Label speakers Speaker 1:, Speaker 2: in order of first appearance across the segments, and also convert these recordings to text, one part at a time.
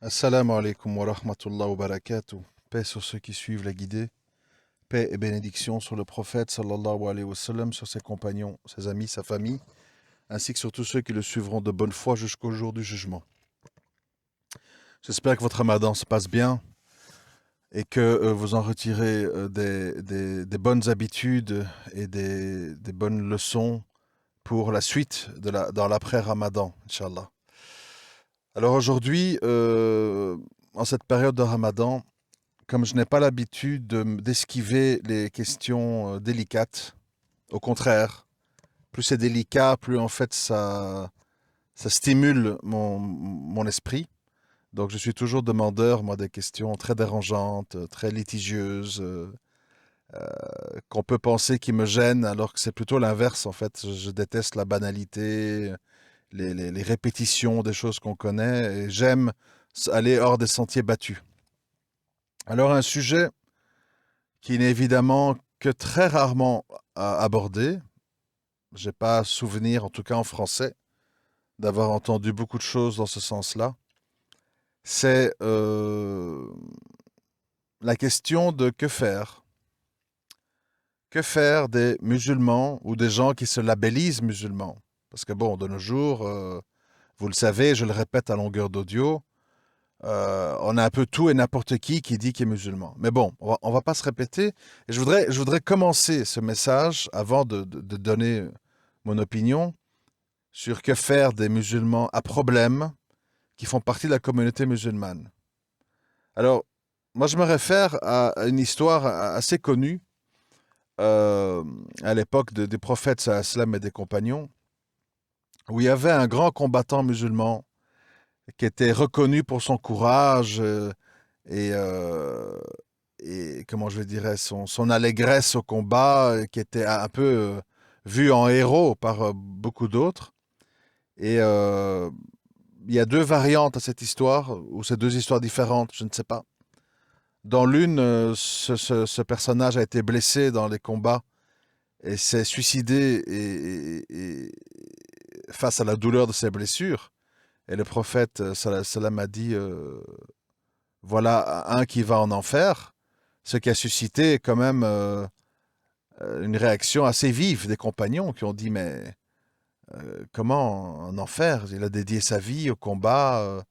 Speaker 1: Assalamu alaikum wa rahmatullah wa barakatuh. Paix sur ceux qui suivent la guidée. Paix et bénédiction sur le prophète sallallahu alayhi wa sallam, sur ses compagnons, ses amis, sa famille, ainsi que sur tous ceux qui le suivront de bonne foi jusqu'au jour du jugement. J'espère que votre ramadan se passe bien et que vous en retirez des bonnes habitudes et des bonnes leçons pour la suite dans l'après-ramadan, Inch'Allah. Alors aujourd'hui, en cette période de ramadan, comme je n'ai pas l'habitude d'esquiver les questions délicates, au contraire, plus c'est délicat, plus en fait ça stimule mon esprit. Donc je suis toujours demandeur, moi, des questions très dérangeantes, très litigieuses, qu'on peut penser qui me gênent, alors que c'est plutôt l'inverse, en fait. Je déteste la banalité, les répétitions des choses qu'on connaît, et j'aime aller hors des sentiers battus. Alors un sujet qui n'est évidemment que très rarement abordé. J'ai pas souvenir, en tout cas en français, d'avoir entendu beaucoup de choses dans ce sens-là. C'est la question de que faire. Que faire des musulmans ou des gens qui se labellisent musulmans? Parce que bon, de nos jours, vous le savez, je le répète à longueur d'audio, on a un peu tout et n'importe qui dit qu'il est musulman. Mais bon, on va pas se répéter. Et je voudrais commencer ce message avant de donner mon opinion sur que faire des musulmans à problème qui font partie de la communauté musulmane. Alors, moi, je me réfère à une histoire assez connue euh, à l'époque des prophètes sallam et des compagnons, où il y avait un grand combattant musulman qui était reconnu pour son courage et, euh, et comment je dirais, son allégresse au combat, qui était un peu vu en héros par beaucoup d'autres. Et il y a deux variantes à cette histoire, ou c'est deux histoires différentes, je ne sais pas. Dans l'une, ce personnage a été blessé dans les combats et s'est suicidé face à la douleur de ses blessures. Et le prophète, salam a dit, voilà un qui va en enfer, ce qui a suscité quand même une réaction assez vive des compagnons qui ont dit, mais comment en enfer? Il a dédié sa vie au combat,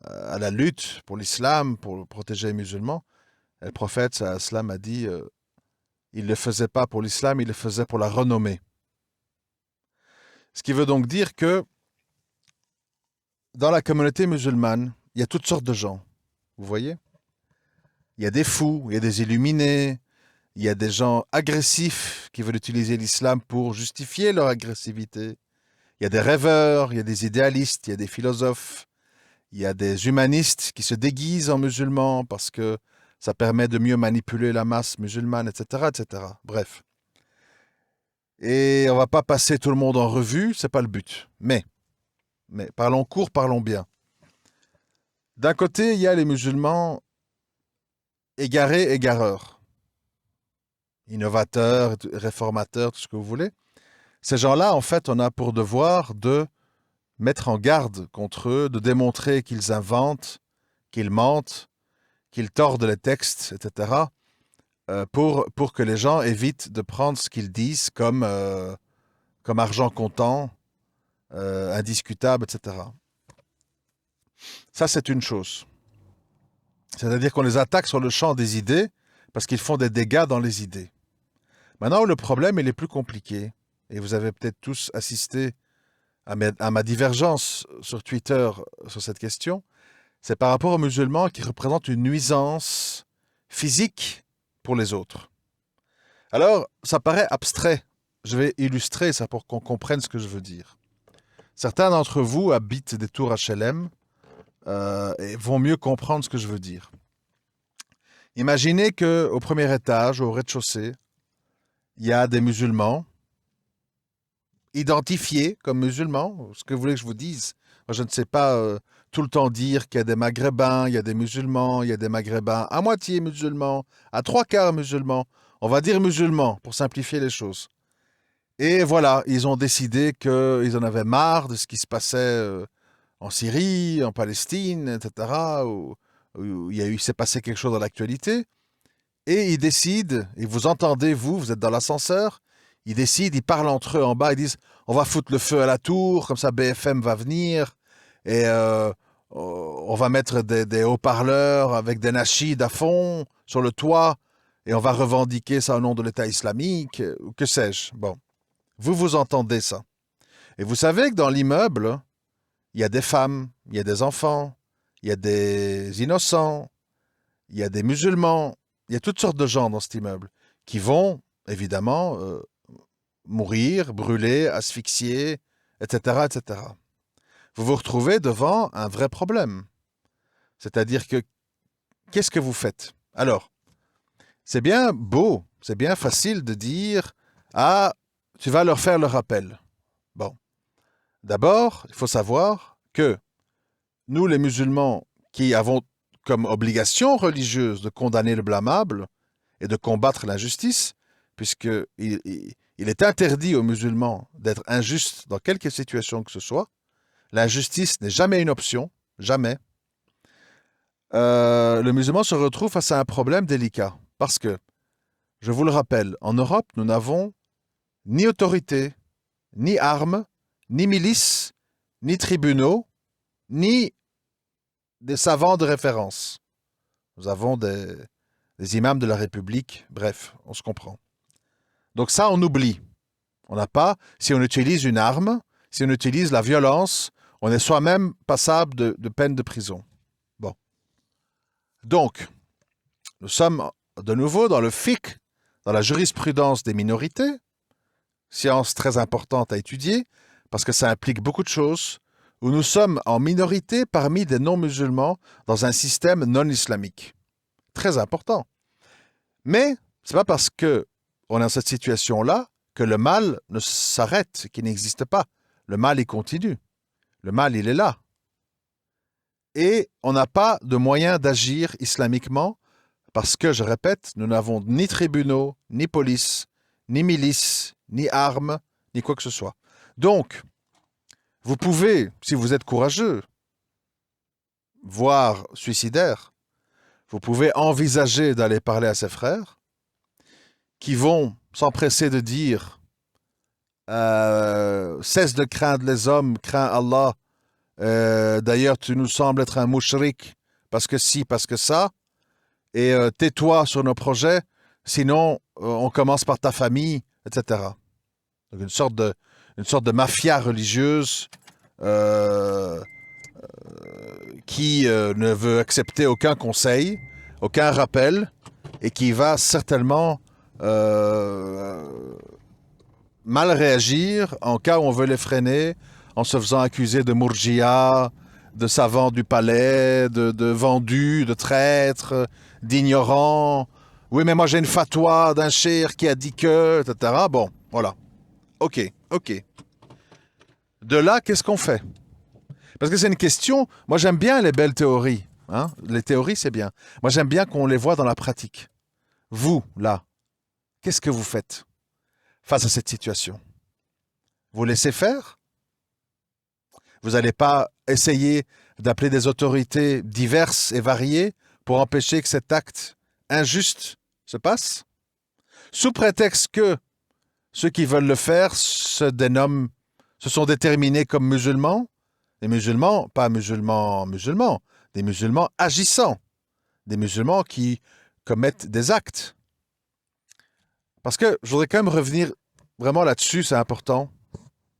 Speaker 1: à la lutte pour l'islam, pour protéger les musulmans. Et le prophète, sallam, a dit, il ne le faisait pas pour l'islam, il le faisait pour la renommée. Ce qui veut donc dire que dans la communauté musulmane, il y a toutes sortes de gens. Vous voyez? Il y a des fous, il y a des illuminés, il y a des gens agressifs qui veulent utiliser l'islam pour justifier leur agressivité. Il y a des rêveurs, il y a des idéalistes, il y a des philosophes, il y a des humanistes qui se déguisent en musulmans parce que ça permet de mieux manipuler la masse musulmane, etc., etc. Bref. Et on va pas passer tout le monde en revue, c'est pas le but. Mais parlons court, parlons bien. D'un côté, il y a les musulmans égarés, égareurs, innovateurs, réformateurs, tout ce que vous voulez. Ces gens-là, en fait, on a pour devoir de mettre en garde contre eux, de démontrer qu'ils inventent, qu'ils mentent, qu'ils tordent les textes, etc., pour que les gens évitent de prendre ce qu'ils disent comme argent comptant, indiscutable, etc. Ça, c'est une chose. C'est-à-dire qu'on les attaque sur le champ des idées parce qu'ils font des dégâts dans les idées. Maintenant, le problème, il est plus compliqué. Et vous avez peut-être tous assisté à ma divergence sur Twitter sur cette question. C'est par rapport aux musulmans qui représentent une nuisance physique pour les autres. Alors, ça paraît abstrait. Je vais illustrer ça pour qu'on comprenne ce que je veux dire. Certains d'entre vous habitent des tours HLM et vont mieux comprendre ce que je veux dire. Imaginez qu'au premier étage, au rez-de-chaussée, il y a des musulmans identifiés comme musulmans. Ce que vous voulez que je vous dise? Moi, je ne sais pas tout le temps dire qu'il y a des maghrébins, il y a des musulmans, il y a des maghrébins à moitié musulmans, à trois quarts musulmans. On va dire musulmans pour simplifier les choses. Et voilà, ils ont décidé qu'ils en avaient marre de ce qui se passait en Syrie, en Palestine, etc., où il s'est passé quelque chose dans l'actualité, et ils décident, et vous entendez, vous êtes dans l'ascenseur, ils décident, ils parlent entre eux en bas, ils disent, on va foutre le feu à la tour, comme ça BFM va venir, et on va mettre des haut-parleurs avec des nasheeds à fond sur le toit, et on va revendiquer ça au nom de l'État islamique, ou que sais-je. Bon, vous entendez ça. Et vous savez que dans l'immeuble, il y a des femmes, il y a des enfants, il y a des innocents, il y a des musulmans, il y a toutes sortes de gens dans cet immeuble qui vont, évidemment, mourir, brûler, asphyxier, etc., etc. Vous vous retrouvez devant un vrai problème. C'est-à-dire que, qu'est-ce que vous faites? Alors, c'est bien beau, c'est bien facile de dire, ah, tu vas leur faire le rappel. Bon, d'abord, il faut savoir que nous, les musulmans, qui avons comme obligation religieuse de condamner le blâmable et de combattre l'injustice, puisqu'il est interdit aux musulmans d'être injustes dans quelque situation que ce soit. L'injustice n'est jamais une option, jamais. Le musulman se retrouve face à un problème délicat, parce que, je vous le rappelle, en Europe, nous n'avons ni autorité, ni armes, ni milices, ni tribunaux, ni des savants de référence. Nous avons des imams de la République, bref, on se comprend. Donc ça, on oublie. On n'a pas, si on utilise une arme, si on utilise la violence, on est soi-même passable de peine de prison. Bon. Donc, nous sommes de nouveau dans le fiqh, dans la jurisprudence des minorités, science très importante à étudier, parce que ça implique beaucoup de choses, où nous sommes en minorité parmi des non-musulmans dans un système non islamique. Très important. Mais ce n'est pas parce qu'on est dans cette situation-là que le mal ne s'arrête, qu'il n'existe pas. Le mal, il continue. Le mal, il est là. Et on n'a pas de moyen d'agir islamiquement parce que, je répète, nous n'avons ni tribunaux, ni police, ni milice, ni armes, ni quoi que ce soit. Donc, vous pouvez, si vous êtes courageux, voire suicidaire, vous pouvez envisager d'aller parler à ses frères qui vont s'empresser de dire cesse de craindre les hommes, crains Allah. D'ailleurs, tu nous sembles être un mouchrik parce que si, parce que ça. Et tais-toi sur nos projets, sinon on commence par ta famille, etc. Donc une sorte de mafia religieuse qui ne veut accepter aucun conseil, aucun rappel, et qui va certainement mal réagir en cas où on veut les freiner, en se faisant accuser de mourgia, de savants du palais, de vendus, de traîtres, d'ignorants. Oui, mais moi j'ai une fatwa d'un cheikh qui a dit que, etc. Bon, voilà. Ok, ok. De là, qu'est-ce qu'on fait? Parce que c'est une question. Moi, j'aime bien les belles théories. Hein? Les théories, c'est bien. Moi, j'aime bien qu'on les voit dans la pratique. Vous, là, qu'est-ce que vous faites face à cette situation? Vous laissez faire? Vous n'allez pas essayer d'appeler des autorités diverses et variées pour empêcher que cet acte injuste se passe? Sous prétexte que ceux qui veulent le faire se sont déterminés comme musulmans, des musulmans, pas musulmans, des musulmans agissants, des musulmans qui commettent des actes. Parce que je voudrais quand même revenir vraiment là-dessus, c'est important.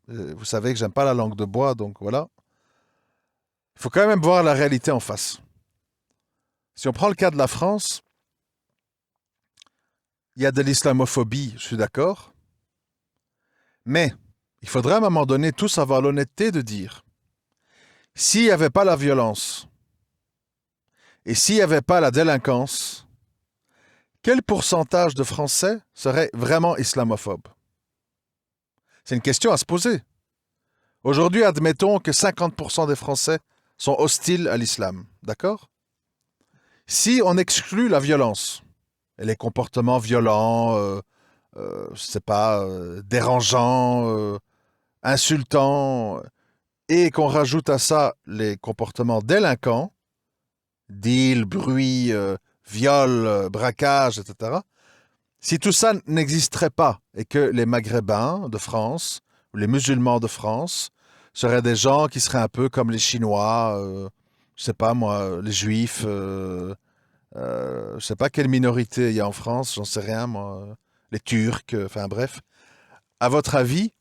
Speaker 1: Vous savez que j'aime pas la langue de bois, donc voilà. Il faut quand même voir la réalité en face. Si on prend le cas de la France, il y a de l'islamophobie, je suis d'accord. Mais il faudrait à un moment donné tous avoir l'honnêteté de dire, s'il n'y avait pas la violence et s'il n'y avait pas la délinquance, quel pourcentage de Français seraient vraiment islamophobes? C'est une question à se poser. Aujourd'hui, admettons que 50% des Français sont hostiles à l'islam, d'accord? Si on exclut la violence et les comportements violents, je sais pas, dérangeants, insultants, et qu'on rajoute à ça les comportements délinquants, deal, bruit, viol, braquage, etc., si tout ça n'existerait pas et que les Maghrébins de France ou les musulmans de France seraient des gens qui seraient un peu comme les Chinois, je sais pas moi, les Juifs, je sais pas quelle minorité il y a en France, j'en sais rien moi, les Turcs, enfin bref. À votre avis,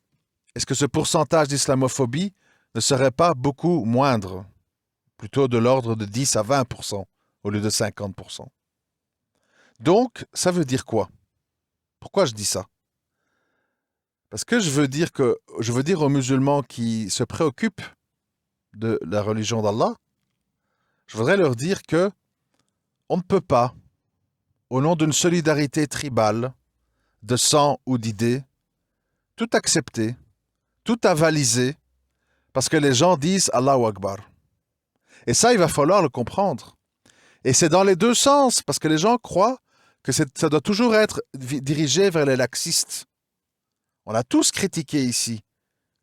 Speaker 1: est-ce que ce pourcentage d'islamophobie ne serait pas beaucoup moindre, plutôt de l'ordre de 10 à 20% au lieu de 50%? Donc, ça veut dire quoi? Pourquoi je dis ça? Parce que je veux dire aux musulmans qui se préoccupent de la religion d'Allah, je voudrais leur dire que on ne peut pas, au nom d'une solidarité tribale, de sang ou d'idées, tout accepter, tout avaliser, parce que les gens disent Allahu Akbar. Et ça, il va falloir le comprendre. Et c'est dans les deux sens, parce que les gens croient que ça doit toujours être dirigé vers les laxistes. On a tous critiqué ici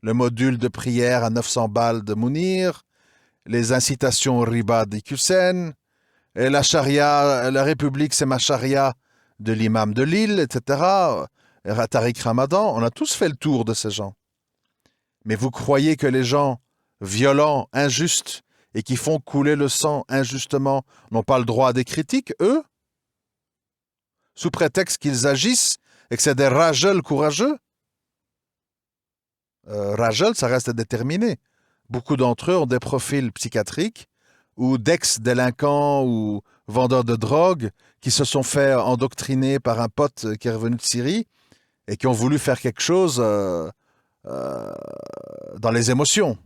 Speaker 1: le module de prière à 900 balles de Mounir, les incitations au riba d'Iqiyoussen, et la charia, la République c'est ma charia de l'imam de Lille, etc. Tariq Ramadan, on a tous fait le tour de ces gens. Mais vous croyez que les gens violents, injustes, et qui font couler le sang injustement n'ont pas le droit à des critiques, eux? Sous prétexte qu'ils agissent et que c'est des rageuls courageux? Rageuls, ça reste déterminé. Beaucoup d'entre eux ont des profils psychiatriques ou d'ex-délinquants ou vendeurs de drogue qui se sont fait endoctriner par un pote qui est revenu de Syrie et qui ont voulu faire quelque chose dans les émotions.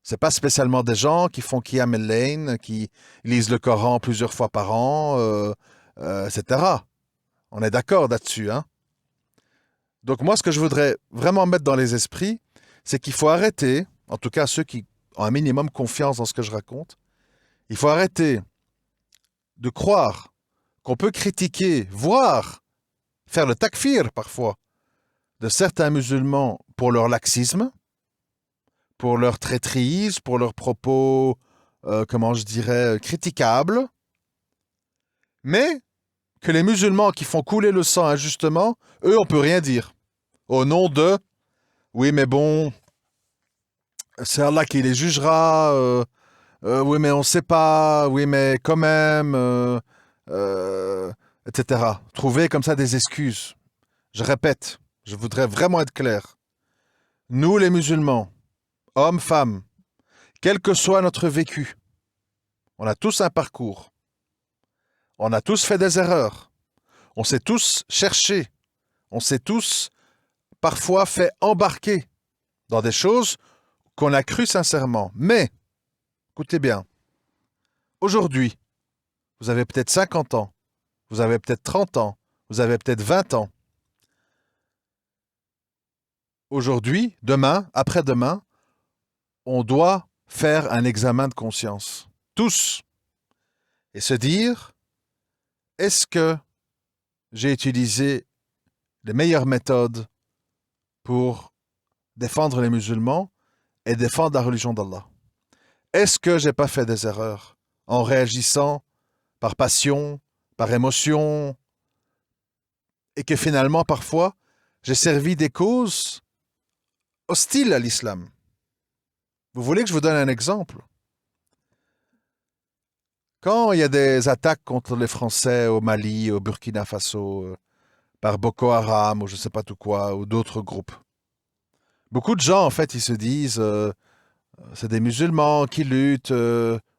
Speaker 1: C'est pas spécialement des gens qui font Qiyam el-Layl, qui lisent le Coran plusieurs fois par an, etc. On est d'accord là-dessus, hein? Donc moi, ce que je voudrais vraiment mettre dans les esprits, c'est qu'il faut arrêter, en tout cas ceux qui ont un minimum confiance dans ce que je raconte, il faut arrêter de croire qu'on peut critiquer, voire faire le takfir parfois, de certains musulmans pour leur laxisme, pour leur traîtrise, pour leurs propos, comment je dirais, critiquables, mais que les musulmans qui font couler le sang injustement, eux, on peut rien dire. Au nom de, oui, mais bon, c'est Allah qui les jugera, oui, mais on ne sait pas, oui, mais quand même, etc. Trouver comme ça des excuses. Je répète, je voudrais vraiment être clair. Nous, les musulmans, hommes, femmes, quel que soit notre vécu, on a tous un parcours. On a tous fait des erreurs. On s'est tous cherchés. On s'est tous parfois fait embarquer dans des choses qu'on a cru sincèrement. Mais, écoutez bien, aujourd'hui, vous avez peut-être 50 ans, vous avez peut-être 30 ans, vous avez peut-être 20 ans. Aujourd'hui, demain, après-demain, on doit faire un examen de conscience. Tous. Et se dire, est-ce que j'ai utilisé les meilleures méthodes pour défendre les musulmans et défendre la religion d'Allah? Est-ce que j'ai pas fait des erreurs en réagissant par passion, par émotion, et que finalement, parfois, j'ai servi des causes hostiles à l'islam? Vous voulez que je vous donne un exemple? Quand il y a des attaques contre les Français au Mali, au Burkina Faso, par Boko Haram ou je ne sais pas tout quoi, ou d'autres groupes, beaucoup de gens, en fait, ils se disent c'est des musulmans qui luttent,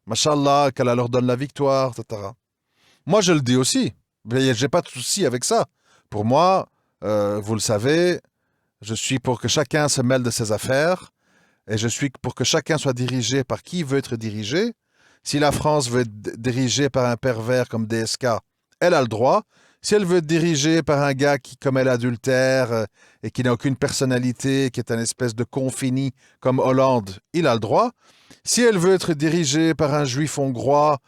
Speaker 1: mashallah, qu'Allah leur donne la victoire, etc. Moi, je le dis aussi. J'ai pas de souci avec ça. Pour moi, vous le savez, je suis pour que chacun se mêle de ses affaires et je suis pour que chacun soit dirigé par qui veut être dirigé. Si la France veut être dirigée par un pervers comme DSK, elle a le droit. Si elle veut être dirigée par un gars qui commet l'adultère et qui n'a aucune personnalité, qui est un espèce de confini comme Hollande, il a le droit. Si elle veut être dirigée par un juif hongrois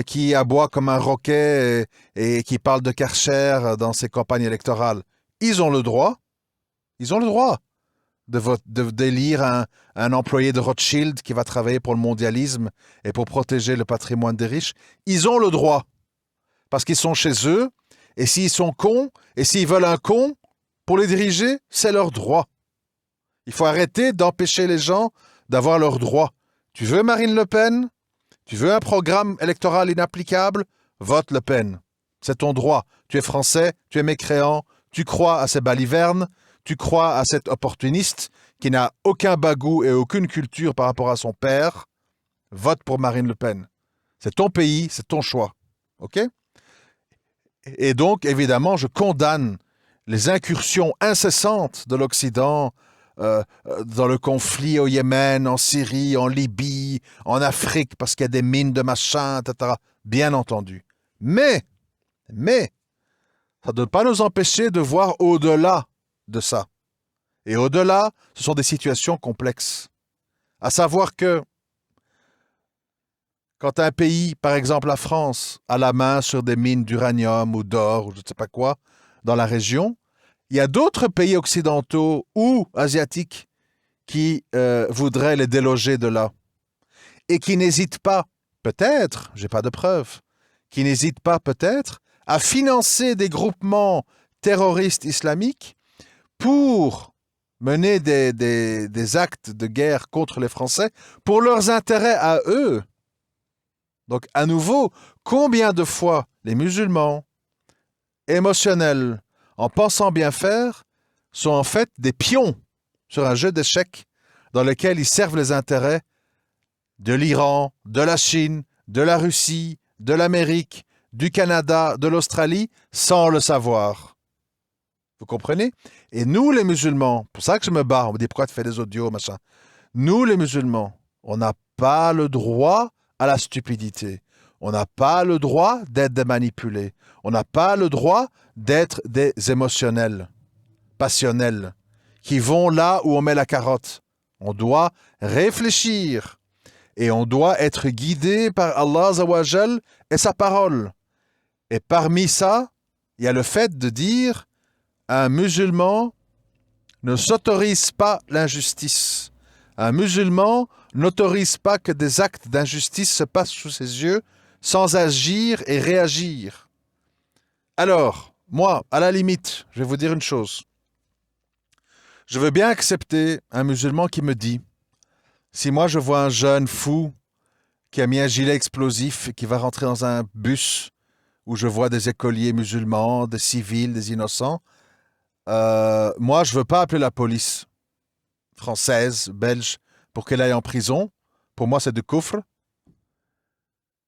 Speaker 1: qui aboie comme un roquet et qui parle de Karcher dans ses campagnes électorales, ils ont le droit. Ils ont le droit. d'élire un employé de Rothschild qui va travailler pour le mondialisme et pour protéger le patrimoine des riches. Ils ont le droit, parce qu'ils sont chez eux, et s'ils sont cons, et s'ils veulent un con pour les diriger, c'est leur droit. Il faut arrêter d'empêcher les gens d'avoir leurs droits. Tu veux Marine Le Pen? Tu veux un programme électoral inapplicable? Vote Le Pen. C'est ton droit. Tu es français, tu es mécréant, tu crois à ces balivernes, tu crois à cet opportuniste qui n'a aucun bagou et aucune culture par rapport à son père. Vote pour Marine Le Pen. C'est ton pays, c'est ton choix. OK? Et donc, évidemment, je condamne les incursions incessantes de l'Occident dans le conflit au Yémen, en Syrie, en Libye, en Afrique, parce qu'il y a des mines de machin, etc. Bien entendu. Mais, ça ne doit pas nous empêcher de voir au-delà de ça. Et au-delà, ce sont des situations complexes. À savoir que quand un pays, par exemple la France, a la main sur des mines d'uranium ou d'or ou je ne sais pas quoi dans la région, il y a d'autres pays occidentaux ou asiatiques qui voudraient les déloger de là et qui n'hésitent pas, peut-être, j'ai pas de preuves, qui n'hésitent pas peut-être à financer des groupements terroristes islamiques pour mener des actes de guerre contre les Français pour leurs intérêts à eux. Donc, à nouveau, combien de fois les musulmans émotionnels, en pensant bien faire, sont en fait des pions sur un jeu d'échecs dans lequel ils servent les intérêts de l'Iran, de la Chine, de la Russie, de l'Amérique, du Canada, de l'Australie, sans le savoir. Vous comprenez? Et nous, les musulmans, pour ça que je me bats, on me dit pourquoi tu fais des audios, machin. Nous, les musulmans, on n'a pas le droit à la stupidité. On n'a pas le droit d'être des manipulés. On n'a pas le droit d'être des émotionnels, passionnels, qui vont là où on met la carotte. On doit réfléchir et on doit être guidé par Allah Azawajal et sa parole. Et parmi ça, il y a le fait de dire un musulman ne s'autorise pas l'injustice. Un musulman n'autorise pas que des actes d'injustice se passent sous ses yeux sans agir et réagir. Alors, moi, à la limite, je vais vous dire une chose. Je veux bien accepter un musulman qui me dit, si moi je vois un jeune fou qui a mis un gilet explosif et qui va rentrer dans un bus où je vois des écoliers musulmans, des civils, des innocents, moi je veux pas appeler la police française, belge, pour qu'elle aille en prison. Pour moi, c'est du kufr.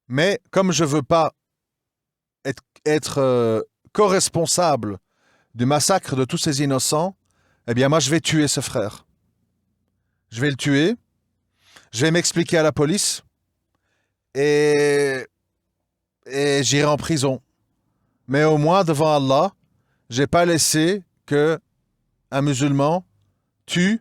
Speaker 1: Mais comme je ne veux pas être co-responsable du massacre de tous ces innocents, eh bien, moi, je vais tuer ce frère. Je vais le tuer. Je vais m'expliquer à la police. Et j'irai en prison. Mais au moins, devant Allah, je n'ai pas laissé qu'un musulman tue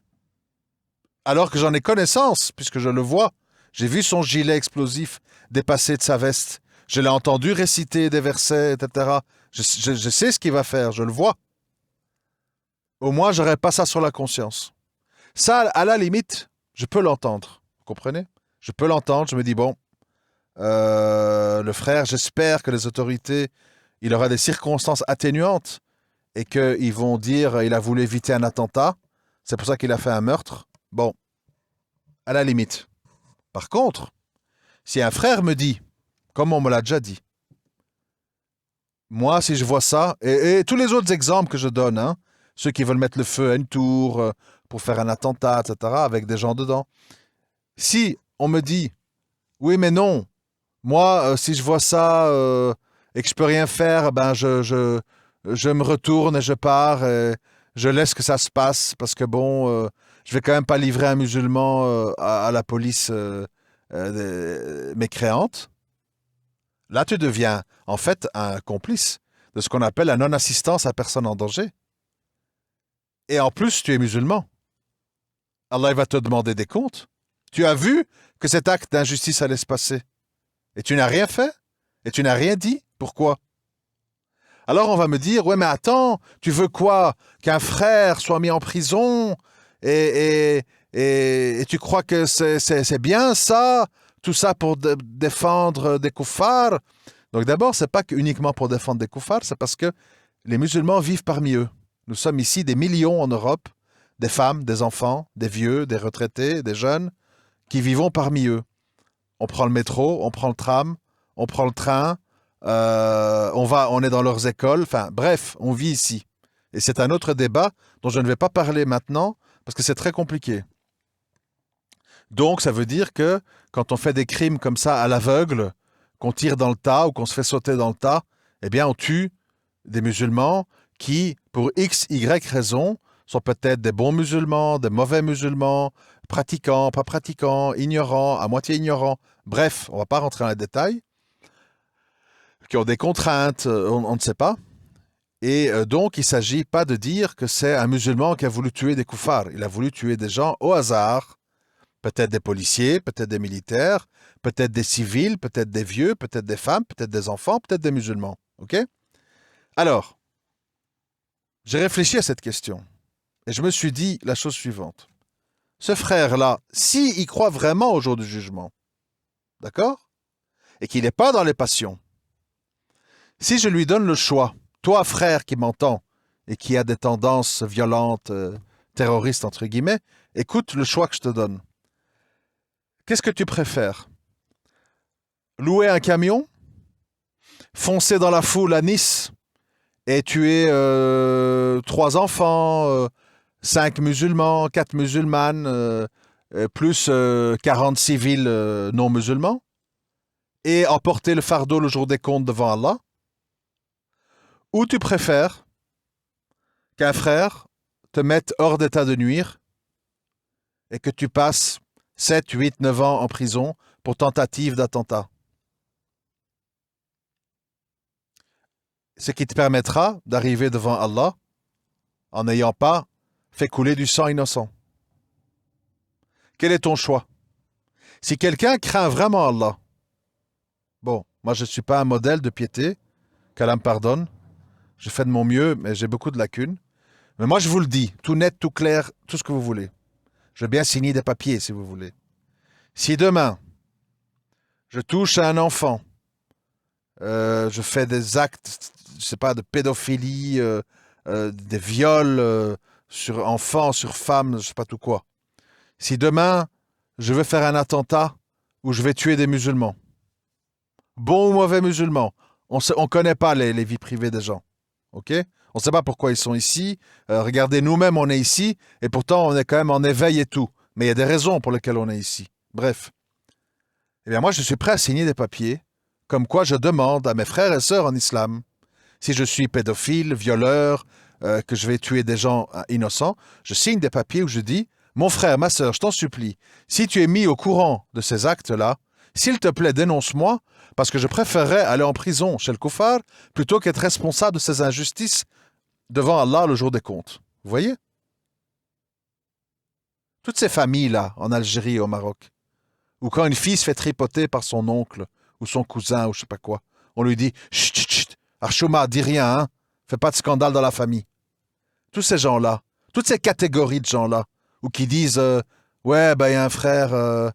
Speaker 1: alors que j'en ai connaissance, puisque je le vois. J'ai vu son gilet explosif dépasser de sa veste. Je l'ai entendu réciter des versets, etc. Je sais ce qu'il va faire, je le vois. Au moins, je n'aurais pas ça sur la conscience. Ça, à la limite, je peux l'entendre. Vous comprenez? Je peux l'entendre, je me dis, bon, le frère, j'espère que les autorités, il aura des circonstances atténuantes et qu'ils vont dire il a voulu éviter un attentat, c'est pour ça qu'il a fait un meurtre. Bon, à la limite. Par contre, si un frère me dit, comme on me l'a déjà dit, moi, si je vois ça, et tous les autres exemples que je donne, hein, ceux qui veulent mettre le feu à une tour pour faire un attentat, etc., avec des gens dedans, si on me dit, oui, mais non, moi, si je vois ça et que je peux rien faire, ben je me retourne et je pars et je laisse que ça se passe parce que bon, je vais quand même pas livrer un musulman à la police mécréante. Là, tu deviens en fait un complice de ce qu'on appelle la non-assistance à personne en danger. Et en plus, tu es musulman. Allah va te demander des comptes. Tu as vu que cet acte d'injustice allait se passer. Et tu n'as rien fait. Et tu n'as rien dit. Pourquoi? Alors on va me dire, ouais mais attends, tu veux quoi? Qu'un frère soit mis en prison et tu crois que c'est bien ça, tout ça pour défendre des koufars. Donc d'abord, c'est pas uniquement pour défendre des koufars, c'est parce que les musulmans vivent parmi eux. Nous sommes ici des millions en Europe, des femmes, des enfants, des vieux, des retraités, des jeunes, qui vivons parmi eux. On prend le métro, on prend le tram, on prend le train, on est dans leurs écoles, enfin bref, on vit ici. Et c'est un autre débat dont je ne vais pas parler maintenant parce que c'est très compliqué. Donc ça veut dire que quand on fait des crimes comme ça à l'aveugle, qu'on tire dans le tas ou qu'on se fait sauter dans le tas, eh bien on tue des musulmans qui, pour X, Y raisons, sont peut-être des bons musulmans, des mauvais musulmans, pratiquants, pas pratiquants, ignorants, à moitié ignorants. Bref, on ne va pas rentrer dans les détails, qui ont des contraintes, on ne sait pas. Et donc, il ne s'agit pas de dire que c'est un musulman qui a voulu tuer des koufars. Il a voulu tuer des gens au hasard, peut-être des policiers, peut-être des militaires, peut-être des civils, peut-être des vieux, peut-être des femmes, peut-être des enfants, peut-être des musulmans. OK? Alors, j'ai réfléchi à cette question et je me suis dit la chose suivante. Ce frère-là, s'il croit vraiment au jour du jugement, d'accord? Et qu'il n'est pas dans les passions, si je lui donne le choix, toi frère qui m'entends et qui a des tendances violentes, terroristes entre guillemets, écoute le choix que je te donne. Qu'est-ce que tu préfères? Louer un camion, foncer dans la foule à Nice et tuer 3 enfants, 5 musulmans, 4 musulmanes, plus 40 civils non musulmans, et emporter le fardeau le jour des comptes devant Allah? Ou tu préfères qu'un frère te mette hors d'état de nuire et que tu passes 7, 8, 9 ans en prison pour tentative d'attentat? Ce qui te permettra d'arriver devant Allah en n'ayant pas fait couler du sang innocent. Quel est ton choix? Si quelqu'un craint vraiment Allah, bon, moi je ne suis pas un modèle de piété, qu'Allah me pardonne, je fais de mon mieux, mais j'ai beaucoup de lacunes. Mais moi je vous le dis, tout net, tout clair, tout ce que vous voulez. Je veux bien signer des papiers si vous voulez. Si demain, je touche à un enfant, je fais des actes, je sais pas, de pédophilie, des viols sur enfants, sur femmes, je sais pas tout quoi. Si demain, je veux faire un attentat où je vais tuer des musulmans, bons ou mauvais musulmans, on ne connaît pas les vies privées des gens. Ok? On ne sait pas pourquoi ils sont ici. Regardez, nous-mêmes, on est ici, et pourtant, on est quand même en éveil et tout. Mais il y a des raisons pour lesquelles on est ici. Bref. Eh bien, moi, je suis prêt à signer des papiers, comme quoi je demande à mes frères et sœurs en islam, si je suis pédophile, violeur, que je vais tuer des gens innocents, je signe des papiers où je dis, mon frère, ma sœur, je t'en supplie, si tu es mis au courant de ces actes-là, s'il te plaît, dénonce-moi, parce que je préférerais aller en prison chez le koufar plutôt qu'être responsable de ces injustices devant Allah le jour des comptes. Vous voyez? Toutes ces familles-là, en Algérie et au Maroc, où quand une fille se fait tripoter par son oncle, ou son cousin, ou je sais pas quoi, on lui dit « Chut, chut, chut, Archouma, dis rien, hein, fais pas de scandale dans la famille. » Tous ces gens-là, toutes ces catégories de gens-là, ou qui disent ouais, ben il y a un frère,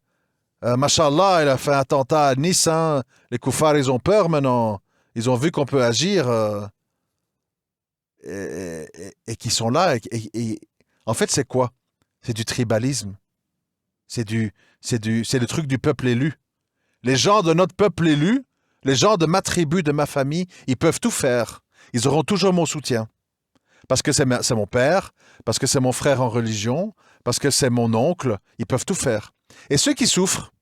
Speaker 1: Mashallah, il a fait un attentat à Nice, hein, les koufars, ils ont peur maintenant, ils ont vu qu'on peut agir, et qui sont là. En fait, c'est quoi? C'est du tribalisme. C'est le truc du peuple élu. Les gens de notre peuple élu, les gens de ma tribu, de ma famille, ils peuvent tout faire. Ils auront toujours mon soutien. Parce que c'est mon père, parce que c'est mon frère en religion, parce que c'est mon oncle, ils peuvent tout faire. Et ceux qui souffrent,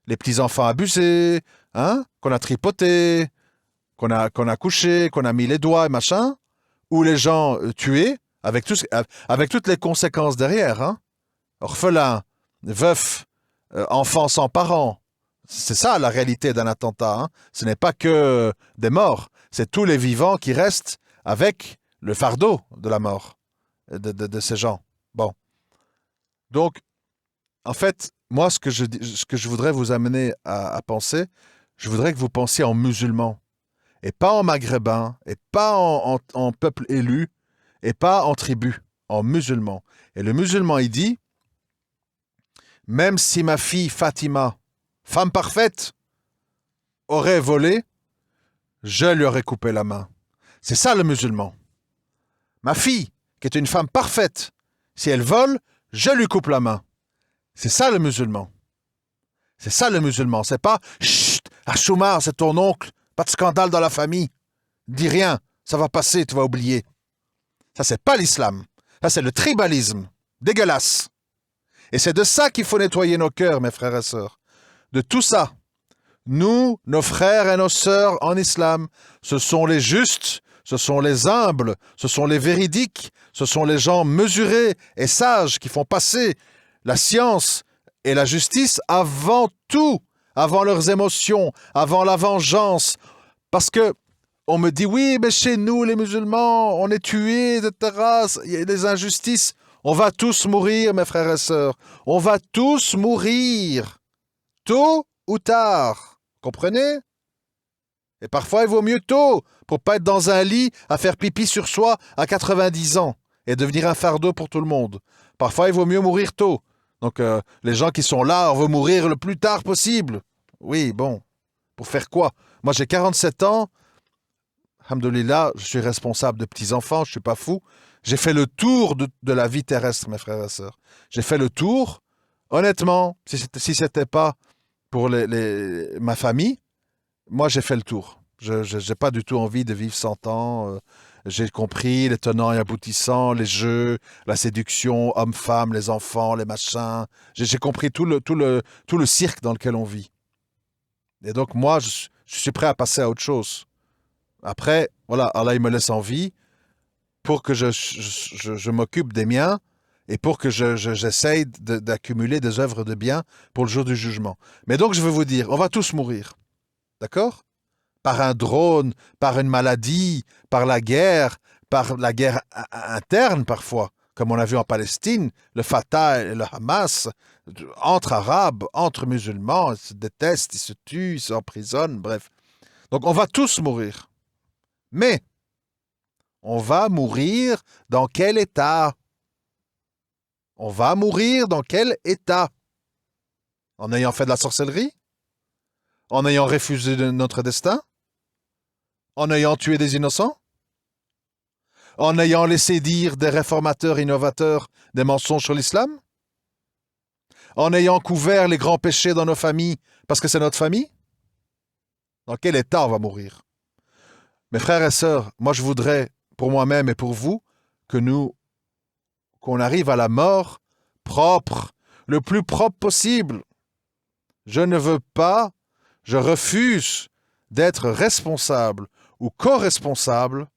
Speaker 1: les petits-enfants abusés, hein, qu'on a tripotés, qu'on a couchés, qu'on a mis les doigts et machin, ou les gens tués, avec toutes les conséquences derrière, hein, orphelins, veufs, enfants sans parents. C'est ça la réalité d'un attentat. Hein. Ce n'est pas que des morts, c'est tous les vivants qui restent avec le fardeau de la mort de ces gens. Bon. Donc, en fait, moi, ce que je voudrais vous amener à penser, je voudrais que vous pensiez en musulmans, et pas en maghrébins, et pas en peuple élu, et pas en tribu, en musulmans. Et le musulman, il dit, même si ma fille Fatima, femme parfaite, aurait volé, je lui aurais coupé la main. C'est ça le musulman. Ma fille, qui est une femme parfaite, si elle vole, je lui coupe la main. C'est ça le musulman. C'est ça le musulman. C'est pas chut, Achoumar, c'est ton oncle, pas de scandale dans la famille. Dis rien, ça va passer, tu vas oublier. Ça, c'est pas l'islam. Ça, c'est le tribalisme. Dégueulasse. Et c'est de ça qu'il faut nettoyer nos cœurs, mes frères et sœurs. De tout ça. Nous, nos frères et nos sœurs en islam, ce sont les justes, ce sont les humbles, ce sont les véridiques, ce sont les gens mesurés et sages qui font passer la science et la justice avant tout, avant leurs émotions, avant la vengeance. Parce que on me dit, oui, mais chez nous, les musulmans, on est tués, etc. Il y a des injustices. On va tous mourir, mes frères et sœurs. On va tous mourir. Tôt ou tard. Comprenez? Et parfois, il vaut mieux tôt pour pas être dans un lit à faire pipi sur soi à 90 ans et devenir un fardeau pour tout le monde. Parfois, il vaut mieux mourir tôt. Donc, les gens qui sont là, on veut mourir le plus tard possible. Oui, bon. Pour faire quoi? Moi, j'ai 47 ans. Alhamdoulilah, je suis responsable de petits-enfants, je ne suis pas fou. J'ai fait le tour de la vie terrestre, mes frères et sœurs. J'ai fait le tour. Honnêtement, si ce n'était pas pour ma famille, moi, j'ai fait le tour. Je n'ai pas du tout envie de vivre 100 ans. J'ai compris les tenants et aboutissants, les jeux, la séduction, hommes-femmes, les enfants, les machins. J'ai compris tout le cirque dans lequel on vit. Et donc, moi, je suis prêt à passer à autre chose. Après, voilà, Allah il me laisse en vie pour que je m'occupe des miens et pour que j'essaye d'accumuler des œuvres de bien pour le jour du jugement. Mais donc, je veux vous dire, on va tous mourir. D'accord? Par un drone, par une maladie, par la guerre interne parfois, comme on a vu en Palestine, le Fatah et le Hamas, entre Arabes, entre musulmans, ils se détestent, ils se tuent, ils s'emprisonnent, bref. Donc, on va tous mourir. Mais, on va mourir dans quel état? On va mourir dans quel état? En ayant fait de la sorcellerie? En ayant refusé notre destin? En ayant tué des innocents? En ayant laissé dire des réformateurs innovateurs des mensonges sur l'islam? En ayant couvert les grands péchés dans nos familles parce que c'est notre famille? Dans quel état on va mourir? Mes frères et sœurs, moi je voudrais, pour moi-même et pour vous, qu'on arrive à la mort propre, le plus propre possible. Je ne veux pas, je refuse d'être responsable ou co-responsable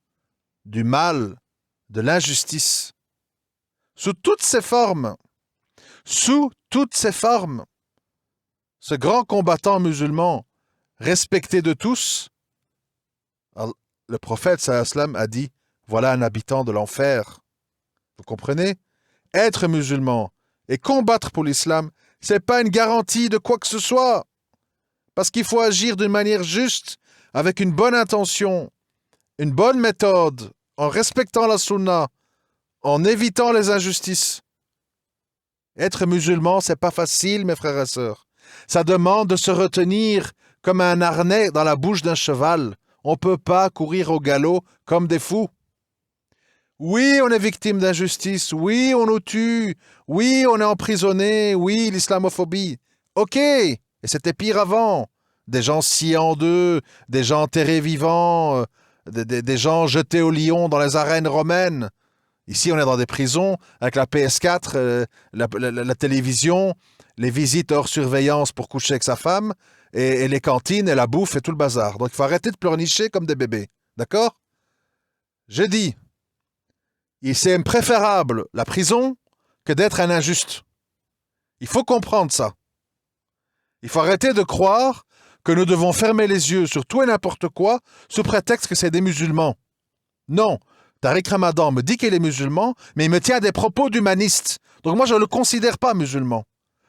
Speaker 1: du mal, de l'injustice, sous toutes ses formes. Sous toutes ses formes. Ce grand combattant musulman, respecté de tous, le prophète sallam a dit, voilà un habitant de l'enfer. Vous comprenez? Être musulman et combattre pour l'islam, c'est pas une garantie de quoi que ce soit. Parce qu'il faut agir d'une manière juste, avec une bonne intention, une bonne méthode, en respectant la sunna, en évitant les injustices. Être musulman, c'est pas facile, mes frères et sœurs. Ça demande de se retenir comme un harnais dans la bouche d'un cheval. On ne peut pas courir au galop comme des fous. Oui, on est victime d'injustice. Oui, on nous tue. Oui, on est emprisonné. Oui, l'islamophobie. Ok, et c'était pire avant. Des gens sciés en deux, des gens enterrés vivants, des gens jetés au lion dans les arènes romaines. Ici, on est dans des prisons avec la PS4, la télévision, les visites hors surveillance pour coucher avec sa femme, et les cantines, et la bouffe, et tout le bazar. Donc, il faut arrêter de pleurnicher comme des bébés. D'accord? Je dis, c'est préférable la prison que d'être un injuste. Il faut comprendre ça. Il faut arrêter de croire que nous devons fermer les yeux sur tout et n'importe quoi sous prétexte que c'est des musulmans. Non. Tariq Ramadan me dit qu'il est musulman, mais il me tient des propos d'humaniste. Donc moi, je ne le considère pas musulman.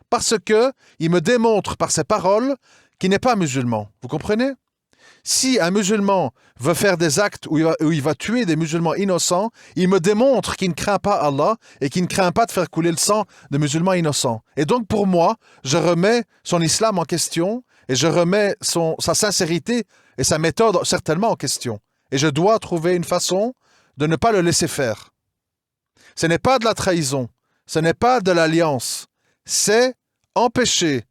Speaker 1: Parce que il me démontre par ses paroles qu'il n'est pas musulman. Vous comprenez? Si un musulman veut faire des actes où il va tuer des musulmans innocents, il me démontre qu'il ne craint pas Allah et qu'il ne craint pas de faire couler le sang de musulmans innocents. Et donc pour moi, je remets son islam en question et je remets sa sincérité et sa méthode certainement en question. Et je dois trouver une façon de ne pas le laisser faire. Ce n'est pas de la trahison, ce n'est pas de l'alliance, c'est empêcher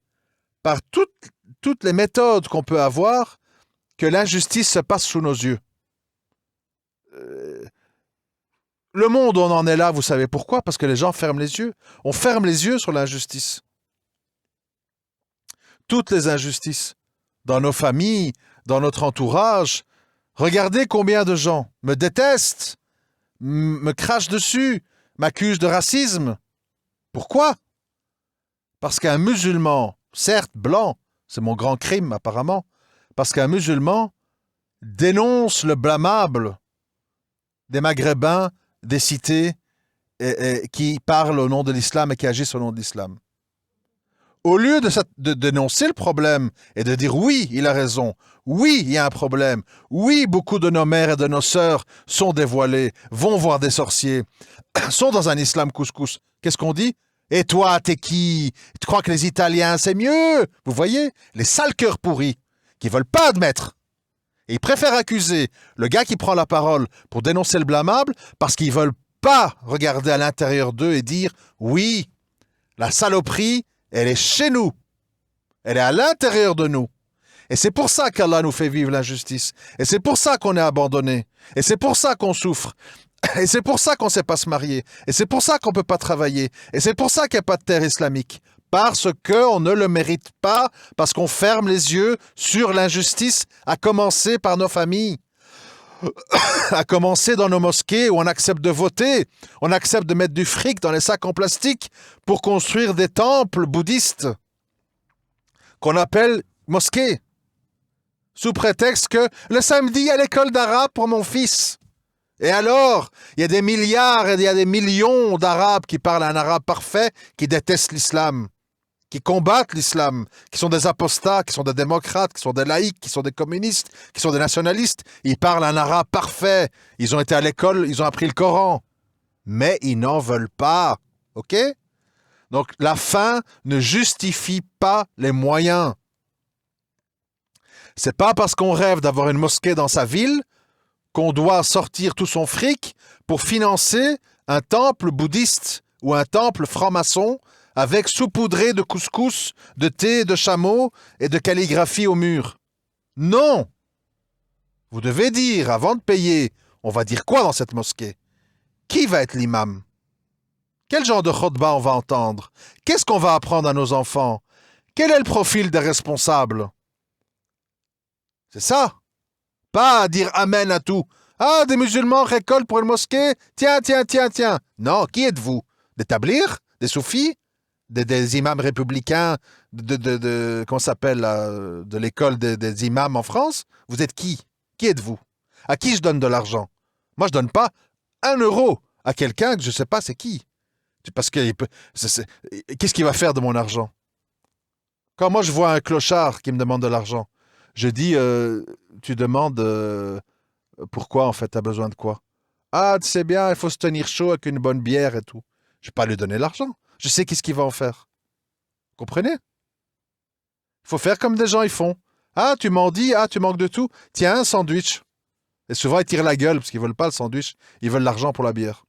Speaker 1: par toutes les méthodes qu'on peut avoir que l'injustice se passe sous nos yeux. Le monde où on en est là, vous savez pourquoi? Parce que les gens ferment les yeux. On ferme les yeux sur l'injustice. Toutes les injustices, dans nos familles, dans notre entourage. Regardez combien de gens me détestent, me crachent dessus, m'accusent de racisme. Pourquoi? Parce qu'un musulman, certes blanc, c'est mon grand crime apparemment, parce qu'un musulman dénonce le blâmable des Maghrébins, des cités qui parlent au nom de l'islam et qui agissent au nom de l'islam. Au lieu de dénoncer le problème et de dire oui, il a raison, oui, il y a un problème, oui, beaucoup de nos mères et de nos sœurs sont dévoilées, vont voir des sorciers, sont dans un islam couscous, qu'est-ce qu'on dit? Et toi, t'es qui? Tu crois que les Italiens, c'est mieux? Vous voyez? Les sales cœurs pourris qui ne veulent pas admettre. Et ils préfèrent accuser le gars qui prend la parole pour dénoncer le blâmable parce qu'ils ne veulent pas regarder à l'intérieur d'eux et dire « Oui, la saloperie, elle est chez nous. Elle est à l'intérieur de nous. » Et c'est pour ça qu'Allah nous fait vivre l'injustice. Et c'est pour ça qu'on est abandonné. Et c'est pour ça qu'on souffre. Et c'est pour ça qu'on ne sait pas se marier. Et c'est pour ça qu'on ne peut pas travailler. Et c'est pour ça qu'il n'y a pas de terre islamique. Parce qu'on ne le mérite pas, parce qu'on ferme les yeux sur l'injustice, à commencer par nos familles, à commencer dans nos mosquées où on accepte de voter, on accepte de mettre du fric dans les sacs en plastique pour construire des temples bouddhistes qu'on appelle mosquées, sous prétexte que le samedi, il y a l'école d'arabe pour mon fils. Et alors, il y a des milliards et il y a des millions d'Arabes qui parlent un arabe parfait, qui détestent l'islam, qui combattent l'islam, qui sont des apostats, qui sont des démocrates, qui sont des laïcs, qui sont des communistes, qui sont des nationalistes. Ils parlent un arabe parfait. Ils ont été à l'école, ils ont appris le Coran. Mais ils n'en veulent pas. OK? Donc, la fin ne justifie pas les moyens. C'est pas parce qu'on rêve d'avoir une mosquée dans sa ville qu'on doit sortir tout son fric pour financer un temple bouddhiste ou un temple franc-maçon avec saupoudré de couscous, de thé, de chameau et de calligraphie au mur. Non! Vous devez dire, avant de payer, on va dire quoi dans cette mosquée? Qui va être l'imam? Quel genre de khotba on va entendre? Qu'est-ce qu'on va apprendre à nos enfants? Quel est le profil des responsables? C'est ça. Pas à dire amen à tout. Ah, des musulmans récoltent pour une mosquée? Tiens, tiens, tiens, tiens. Non, qui êtes-vous? Des tablirs? Des soufis? Des imams républicains comment ça s'appelle, de l'école des imams en France? Vous êtes qui? Qui êtes-vous? À qui je donne de l'argent? Moi, je donne pas 1 euro à quelqu'un que je sais pas c'est qui. Parce que qu'est-ce qu'il va faire de mon argent? Quand moi, je vois un clochard qui me demande de l'argent, je dis, tu demandes pourquoi, en fait, tu as besoin de quoi? Ah, tu sais bien, il faut se tenir chaud avec une bonne bière et tout. Je ne vais pas lui donner l'argent. Je sais qu'est-ce qu'il va en faire. Comprenez? Il faut faire comme des gens ils font. Ah, tu m'en dis, ah, tu manques de tout. Tiens, un sandwich. Et souvent, ils tirent la gueule parce qu'ils ne veulent pas le sandwich. Ils veulent l'argent pour la bière.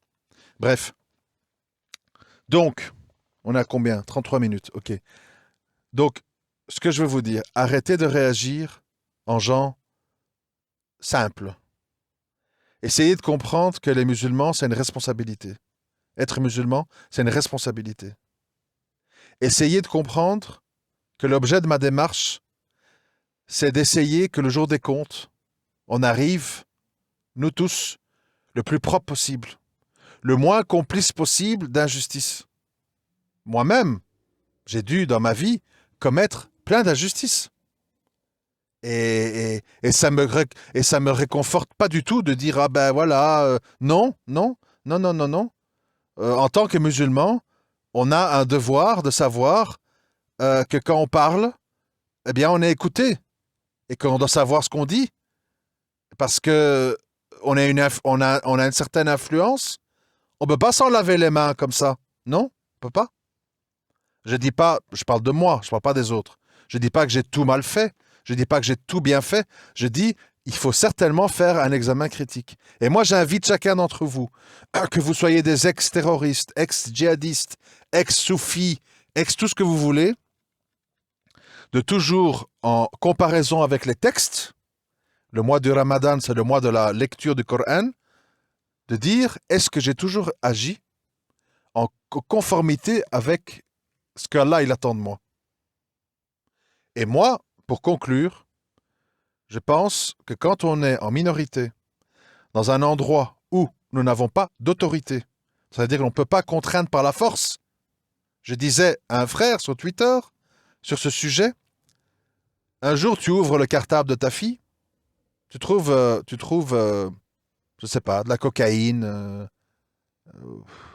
Speaker 1: Bref. Donc, on est à combien? 33 minutes. OK. Donc, ce que je veux vous dire, arrêtez de réagir en gens simples. Essayez de comprendre que les musulmans, c'est une responsabilité. Être musulman, c'est une responsabilité. Essayez de comprendre que l'objet de ma démarche, c'est d'essayer que le jour des comptes, on arrive, nous tous, le plus propre possible, le moins complice possible d'injustice. Moi-même, j'ai dû, dans ma vie, commettre plein d'injustices. Et ça me réconforte pas du tout de dire, ah ben voilà, non, non, non, non, non, non. En tant que musulman, on a un devoir de savoir que quand on parle, eh bien, on est écouté. et qu'on doit savoir ce qu'on dit parce que on a une certaine influence. On ne peut pas s'en laver les mains comme ça. Non, on peut pas. Je dis pas, je parle de moi, je parle pas des autres. Je dis pas que j'ai tout mal fait. Je dis pas que j'ai tout bien fait. Je dis, il faut certainement faire un examen critique. Et moi, j'invite chacun d'entre vous, que vous soyez des ex-terroristes, ex-djihadistes, ex-soufis, ex-tout ce que vous voulez, de toujours, en comparaison avec les textes, le mois du Ramadan, c'est le mois de la lecture du Coran, de dire, est-ce que j'ai toujours agi en conformité avec ce qu'Allah il attend de moi? Et moi, pour conclure, je pense que quand on est en minorité, dans un endroit où nous n'avons pas d'autorité, c'est-à-dire qu'on ne peut pas contraindre par la force. Je disais à un frère sur Twitter, sur ce sujet, un jour tu ouvres le cartable de ta fille, tu trouves, je sais pas, de la cocaïne,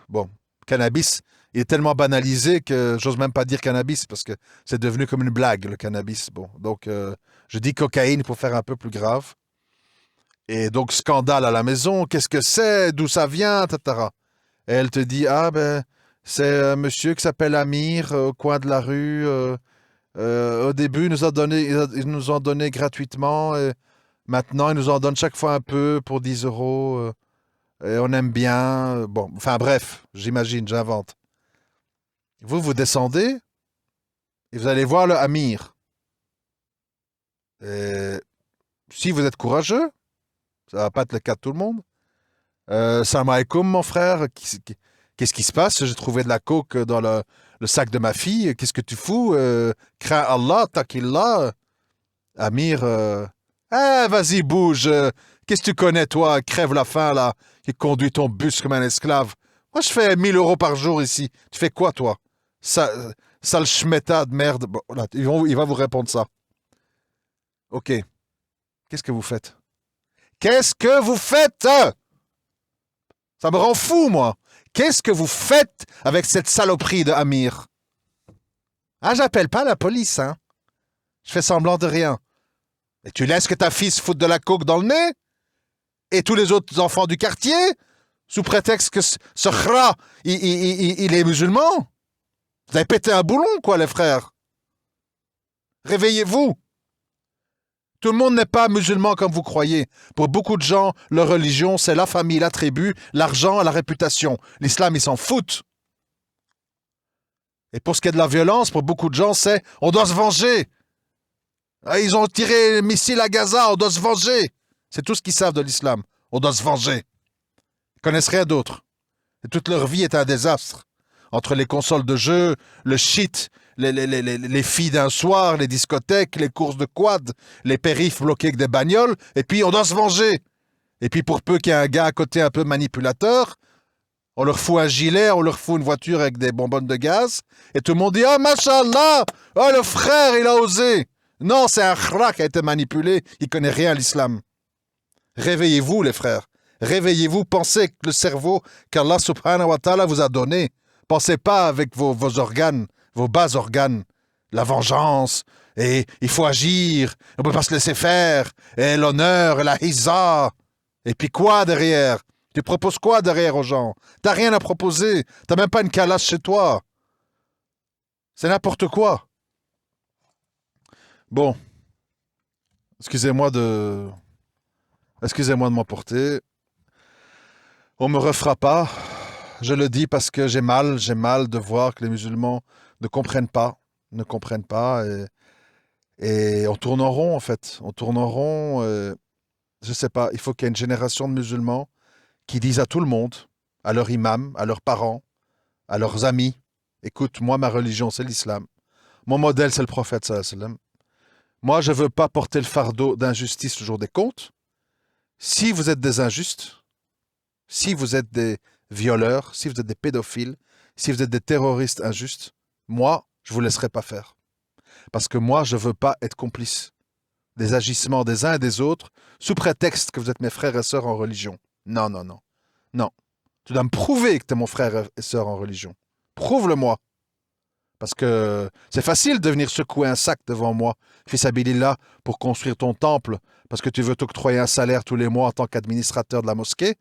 Speaker 1: bon, cannabis. Il est tellement banalisé que j'ose même pas dire cannabis parce que c'est devenu comme une blague, le cannabis. Bon, donc je dis cocaïne pour faire un peu plus grave. Et donc scandale à la maison, qu'est-ce que c'est, d'où ça vient, etc. Et elle te dit, ah ben, c'est un monsieur qui s'appelle Amir, au coin de la rue. Au début, ils nous ont donné gratuitement. Et maintenant, ils nous en donnent chaque fois un peu pour 10 euros. Et on aime bien. Bon, enfin bref, j'imagine, j'invente. Vous descendez et vous allez voir le Amir. Et si vous êtes courageux, ça va pas être le cas de tout le monde. Salam alaikum, mon frère. Qu'est-ce qui se passe? J'ai trouvé de la coke dans le sac de ma fille. Qu'est-ce que tu fous? Crains Allah, taqillah. Amir, vas-y, bouge. Qu'est-ce que tu connais, toi? Crève la faim, là, qui conduit ton bus comme un esclave. Moi, je fais 1000 euros par jour ici. Tu fais quoi, toi? Sale schmetta de merde. Bon, là, il va vous répondre ça. Ok. Qu'est-ce que vous faites? Qu'est-ce que vous faites? Ça me rend fou, moi. Qu'est-ce que vous faites avec cette saloperie de Amir? Ah, j'appelle pas la police, hein. Je fais semblant de rien. Et tu laisses que ta fille se foute de la coke dans le nez? Et tous les autres enfants du quartier? Sous prétexte que ce khra, il est musulman? Vous avez pété un boulon, quoi, les frères? Réveillez-vous. Tout le monde n'est pas musulman comme vous croyez. Pour beaucoup de gens, leur religion, c'est la famille, la tribu, l'argent, la réputation. L'islam, ils s'en foutent. Et pour ce qui est de la violence, pour beaucoup de gens, c'est on doit se venger. Ils ont tiré un missile à Gaza, on doit se venger. C'est tout ce qu'ils savent de l'islam. On doit se venger. Ils connaissent rien d'autre. Et toute leur vie est un désastre. Entre les consoles de jeux, le shit, les filles d'un soir, les discothèques, les courses de quad, les périphes bloqués avec des bagnoles, et puis on doit se venger. Et puis pour peu qu'il y ait un gars à côté un peu manipulateur, on leur fout un gilet, on leur fout une voiture avec des bonbonnes de gaz, et tout le monde dit « Ah, machallah! Oh, le frère, il a osé !» Non, c'est un khra qui a été manipulé, il connaît rien à l'islam. Réveillez-vous, les frères. Réveillez-vous, pensez avec le cerveau qu'Allah subhanahu wa ta'ala vous a donné. Pensez pas avec vos organes, vos bas organes. La vengeance, et il faut agir, on ne peut pas se laisser faire, et l'honneur, et la hisa. Et puis quoi derrière? Tu proposes quoi derrière aux gens? T'as rien à proposer, t'as même pas une calache chez toi. C'est n'importe quoi. Bon, excusez-moi de m'emporter. On me refera pas. Je le dis parce que j'ai mal de voir que les musulmans ne comprennent pas, et on tourne en rond en fait. On tourne en rond. Je sais pas, il faut qu'il y ait une génération de musulmans qui disent à tout le monde, à leur imam, à leurs parents, à leurs amis, écoute, moi ma religion c'est l'islam. Mon modèle c'est le prophète sallallahu alayhi wa sallam. Moi je veux pas porter le fardeau d'injustice le jour des comptes. Si vous êtes des injustes, si vous êtes des violeurs, si vous êtes des pédophiles, si vous êtes des terroristes injustes, moi, je ne vous laisserai pas faire. Parce que moi, je ne veux pas être complice des agissements des uns et des autres sous prétexte que vous êtes mes frères et sœurs en religion. Non, non, non. Non. Tu dois me prouver que tu es mon frère et sœur en religion. Prouve-le-moi. Parce que c'est facile de venir secouer un sac devant moi, fils Abilillah, pour construire ton temple, parce que tu veux t'octroyer un salaire tous les mois en tant qu'administrateur de la mosquée,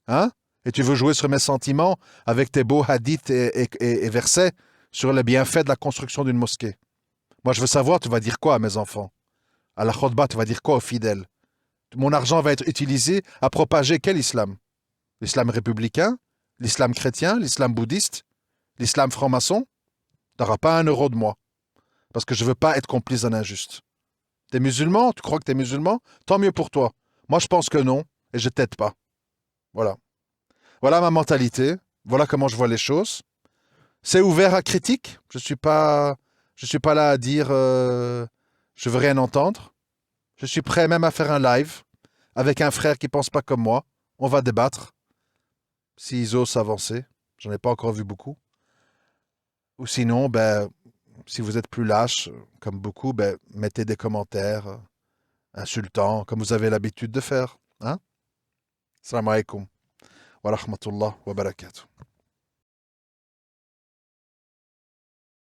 Speaker 1: hein? Et tu veux jouer sur mes sentiments avec tes beaux hadiths et versets sur les bienfaits de la construction d'une mosquée. Moi, je veux savoir, tu vas dire quoi à mes enfants? À la khutbah, tu vas dire quoi aux fidèles? Mon argent va être utilisé à propager quel islam? L'islam républicain? L'islam chrétien? L'islam bouddhiste? L'islam franc-maçon? Tu n'auras pas un euro de moi. Parce que je ne veux pas être complice d'un injuste. T'es musulman? Tu crois que t'es musulman? Tant mieux pour toi. Moi, je pense que non, et je t'aide pas. Voilà. Voilà ma mentalité. Voilà comment je vois les choses. C'est ouvert à critique. Je suis pas là à dire je veux rien entendre. Je suis prêt même à faire un live avec un frère qui pense pas comme moi. On va débattre s'ils osent s'avancer. J'en ai pas encore vu beaucoup. Ou sinon, ben, si vous êtes plus lâche, comme beaucoup, ben, mettez des commentaires insultants, comme vous avez l'habitude de faire. Hein? Salam alaikum wa rahmatullah wa barakatuh.